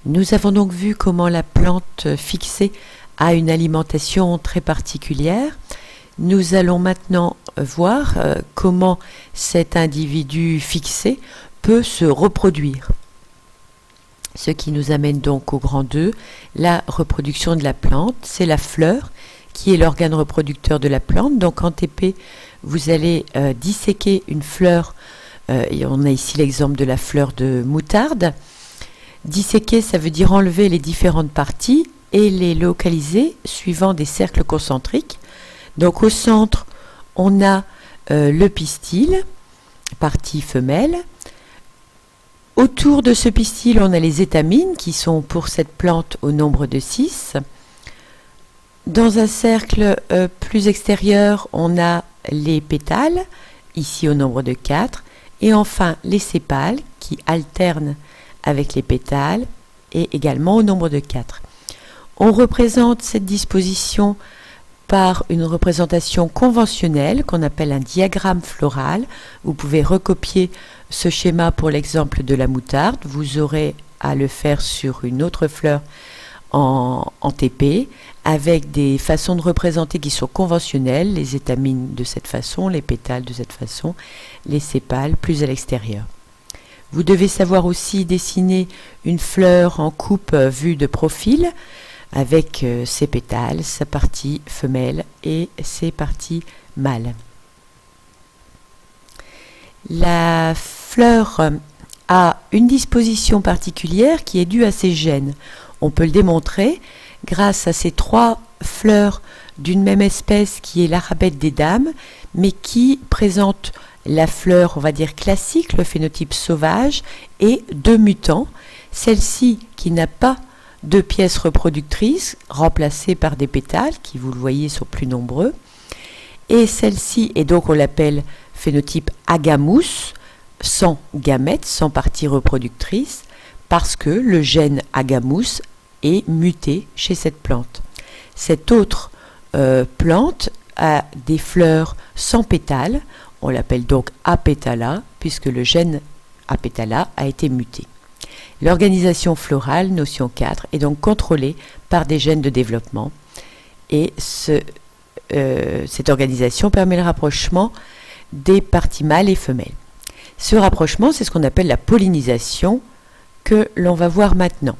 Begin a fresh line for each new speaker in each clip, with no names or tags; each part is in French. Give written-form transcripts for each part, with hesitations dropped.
Nous avons donc vu comment la plante fixée a une alimentation très particulière. Nous allons maintenant voir comment cet individu fixé peut se reproduire. Ce qui nous amène donc au grand 2, la reproduction de la plante. C'est la fleur qui est l'organe reproducteur de la plante. Donc en TP, vous allez disséquer une fleur, et on a ici l'exemple de la fleur de moutarde. Disséquer, ça veut dire enlever les différentes parties et les localiser suivant des cercles concentriques. Donc au centre, on a le pistil, partie femelle. Autour de ce pistil, on a les étamines qui sont pour cette plante au nombre de 6. Dans un cercle plus extérieur, on a les pétales, ici au nombre de 4. Et enfin, les sépales qui alternent avec les pétales et également au nombre de 4. On représente cette disposition par une représentation conventionnelle qu'on appelle un diagramme floral. Vous pouvez recopier ce schéma pour l'exemple de la moutarde. Vous aurez à le faire sur une autre fleur en TP avec des façons de représenter qui sont conventionnelles, les étamines de cette façon, les pétales de cette façon, les sépales plus à l'extérieur. Vous devez savoir aussi dessiner une fleur en coupe vue de profil avec ses pétales, sa partie femelle et ses parties mâles. La fleur a une disposition particulière qui est due à ses gènes. On peut le démontrer grâce à ces 3 fleurs d'une même espèce qui est l'arabette des dames, mais qui présente la fleur, on va dire classique, le phénotype sauvage, et 2 mutants. Celle-ci qui n'a pas de pièces reproductrices, remplacées par des pétales, qui, vous le voyez, sont plus nombreux. Et celle-ci, et donc on l'appelle phénotype agamous, sans gamètes, sans partie reproductrice, parce que le gène agamous est muté chez cette plante. Cette autre plante a des fleurs sans pétales, on l'appelle donc apétala, puisque le gène apétala a été muté. L'organisation florale, notion 4, est donc contrôlée par des gènes de développement. Et cette organisation permet le rapprochement des parties mâles et femelles. Ce rapprochement, c'est ce qu'on appelle la pollinisation que l'on va voir maintenant.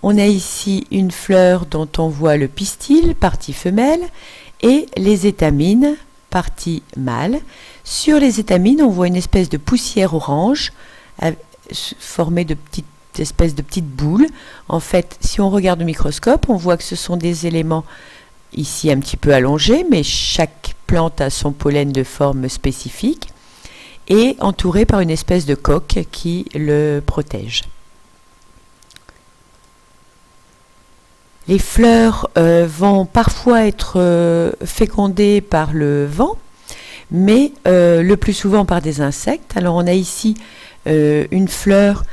On a ici une fleur dont on voit le pistil, partie femelle, et les étamines, partie mâle. Sur les étamines, on voit une espèce de poussière orange formée de espèces de petites boules. En fait, si on regarde au microscope, on voit que ce sont des éléments ici un petit peu allongés, mais chaque plante a son pollen de forme spécifique et entouré par une espèce de coque qui le protège. Les fleurs vont parfois être fécondées par le vent, mais le plus souvent par des insectes. Alors on a ici une fleur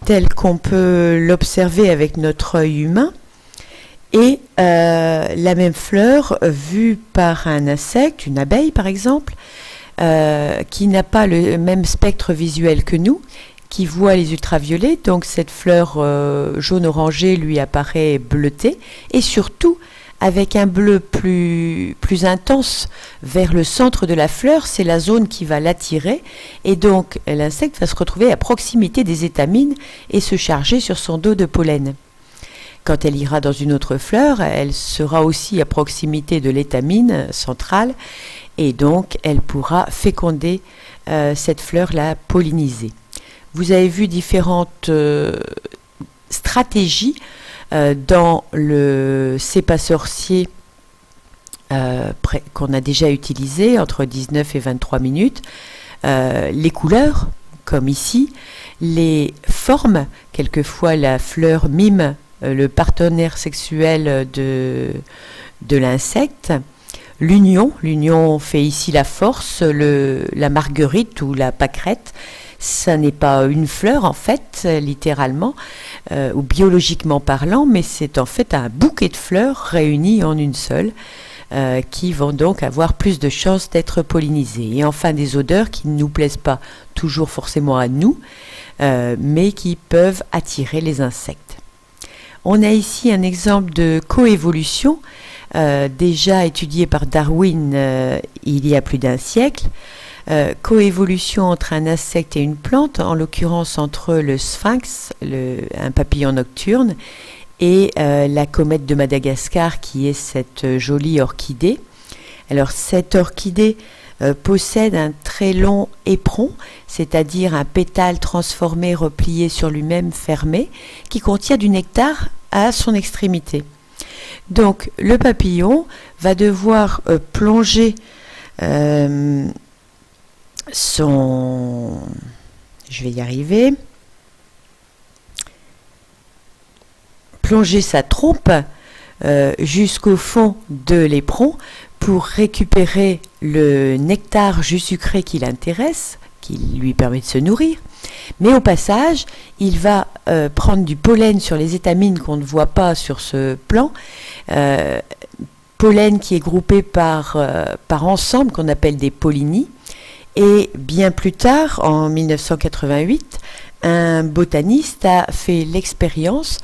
telle qu'on peut l'observer avec notre œil humain, et la même fleur vue par un insecte, une abeille par exemple, qui n'a pas le même spectre visuel que nous, qui voit les ultraviolets, donc cette fleur jaune-orangé lui apparaît bleutée, et surtout avec un bleu plus intense vers le centre de la fleur, c'est la zone qui va l'attirer, et donc l'insecte va se retrouver à proximité des étamines et se charger sur son dos de pollen. Quand elle ira dans une autre fleur, elle sera aussi à proximité de l'étamine centrale, et donc elle pourra féconder cette fleur-là, polliniser. Vous avez vu différentes stratégies dans le CEPA sorcier qu'on a déjà utilisé entre 19 et 23 minutes. Les couleurs, comme ici, les formes, quelquefois la fleur mime le partenaire sexuel de l'insecte. L'union fait ici la force, la marguerite ou la pâquerette. Ça n'est pas une fleur en fait, littéralement, ou biologiquement parlant, mais c'est en fait un bouquet de fleurs réunies en une seule, qui vont donc avoir plus de chances d'être pollinisées. Et enfin des odeurs qui ne nous plaisent pas toujours forcément à nous, mais qui peuvent attirer les insectes. On a ici un exemple de coévolution déjà étudié par Darwin il y a plus d'un siècle. Coévolution entre un insecte et une plante, en l'occurrence entre le sphinx, un papillon nocturne, et la comète de Madagascar qui est cette jolie orchidée. Alors cette orchidée possède un très long éperon, c'est-à-dire un pétale transformé, replié sur lui-même, fermé, qui contient du nectar à son extrémité. Donc le papillon va devoir plonger je vais y arriver, plonger sa trompe jusqu'au fond de l'éperon pour récupérer le nectar jus sucré qui l'intéresse, qui lui permet de se nourrir. Mais au passage, il va prendre du pollen sur les étamines qu'on ne voit pas sur ce plan, pollen qui est groupé par ensemble, qu'on appelle des pollinies. Et bien plus tard, en 1988, un botaniste a fait l'expérience,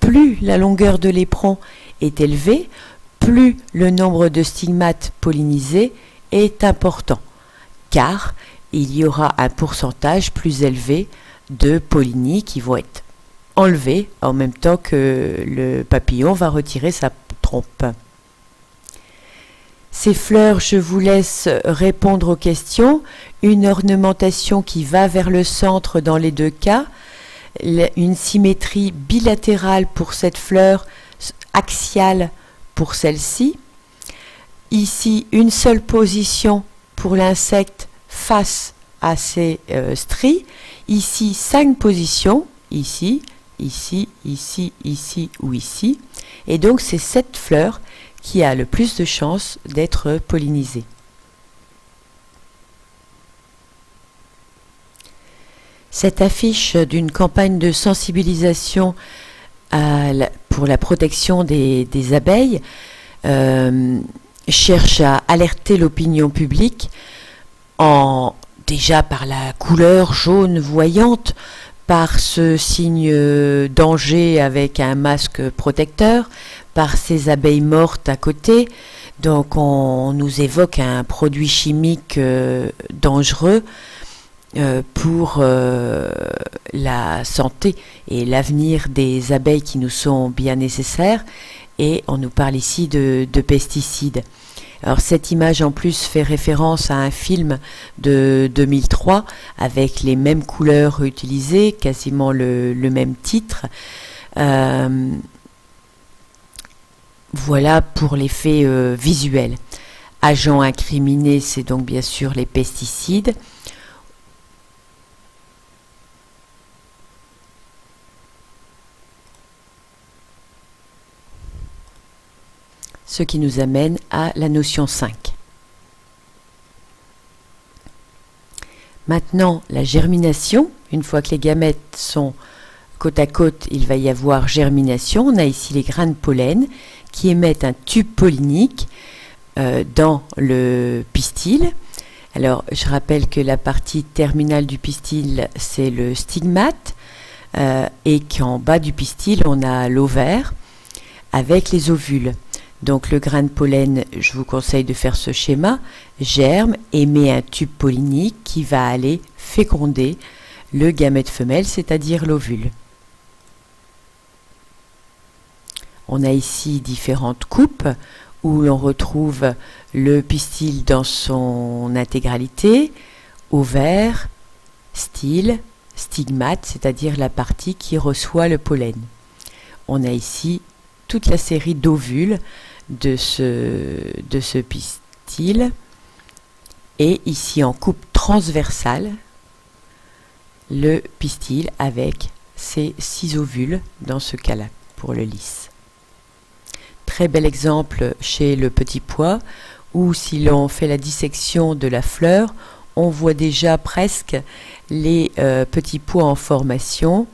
plus la longueur de l'éperon est élevée, plus le nombre de stigmates pollinisés est important, car il y aura un pourcentage plus élevé de pollinies qui vont être enlevées en même temps que le papillon va retirer sa trompe. Ces fleurs, je vous laisse répondre aux questions. Une ornementation qui va vers le centre dans les deux cas, une symétrie bilatérale pour cette fleur, axiale pour celle-ci. Ici, une seule position pour l'insecte face à ses stries. Ici, 5 positions, ici, ici, ici, ici ou ici. Et donc, c'est cette fleur qui a le plus de chances d'être pollinisée. Cette affiche d'une campagne de sensibilisation pour la protection des abeilles cherche à alerter l'opinion publique déjà par la couleur jaune voyante, par ce signe danger avec un masque protecteur, par ces abeilles mortes à côté. Donc on nous évoque un produit chimique dangereux pour la santé et l'avenir des abeilles qui nous sont bien nécessaires, et on nous parle ici de pesticides. Alors cette image en plus fait référence à un film de 2003 avec les mêmes couleurs utilisées, quasiment le même titre. Voilà pour l'effet visuel. Agents incriminés, c'est donc bien sûr les pesticides. Ce qui nous amène à la notion 5. Maintenant, la germination. Une fois que les gamètes sont côte à côte, il va y avoir germination. On a ici les grains de pollen qui émettent un tube pollinique dans le pistil. Alors, je rappelle que la partie terminale du pistil, c'est le stigmate, et qu'en bas du pistil, on a l'ovaire avec les ovules. Donc le grain de pollen, je vous conseille de faire ce schéma, germe, émet un tube pollinique qui va aller féconder le gamète femelle, c'est-à-dire l'ovule. On a ici différentes coupes où l'on retrouve le pistil dans son intégralité, ovaire, style, stigmate, c'est-à-dire la partie qui reçoit le pollen. On a ici toute la série d'ovules de ce pistil, et ici en coupe transversale le pistil avec ses 6 ovules dans ce cas-là pour le lys. Très bel exemple chez le petit pois, où si l'on fait la dissection de la fleur, on voit déjà presque les petits pois en formation.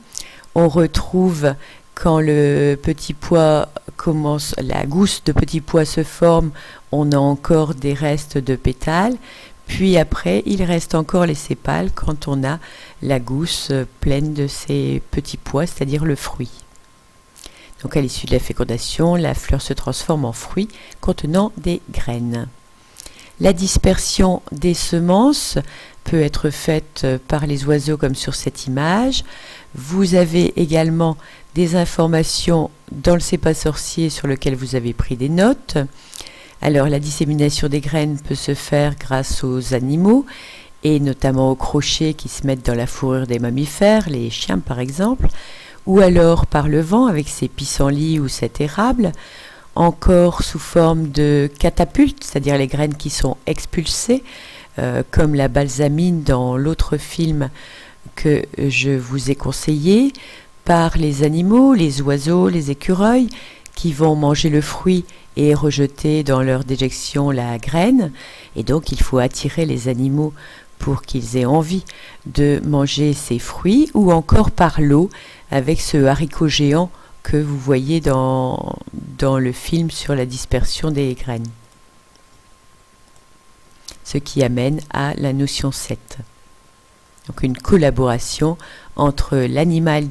On retrouve, quand le petit pois commence, la gousse de petit pois se forme, on a encore des restes de pétales, puis après il reste encore les sépales quand on a la gousse pleine de ces petits pois, c'est-à-dire le fruit. Donc à l'issue de la fécondation, la fleur se transforme en fruit contenant des graines. La dispersion des semences peut être faite par les oiseaux comme sur cette image. Vous avez également des informations dans le C'est pas sorcier sur lequel vous avez pris des notes. Alors la dissémination des graines peut se faire grâce aux animaux et notamment aux crochets qui se mettent dans la fourrure des mammifères, les chiens par exemple, ou alors par le vent avec ses pissenlits ou cet érable, encore sous forme de catapultes, c'est-à-dire les graines qui sont expulsées, comme la balsamine dans l'autre film que je vous ai conseillé, par les animaux, les oiseaux, les écureuils, qui vont manger le fruit et rejeter dans leur déjection la graine. Et donc il faut attirer les animaux pour qu'ils aient envie de manger ces fruits, ou encore par l'eau, avec ce haricot géant que vous voyez dans le film sur la dispersion des graines. Ce qui amène à la notion 7. Donc une collaboration entre l'animal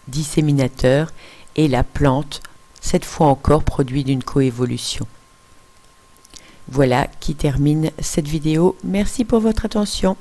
disséminateur et la plante, cette fois encore produit d'une coévolution. Voilà qui termine cette vidéo. Merci pour votre attention.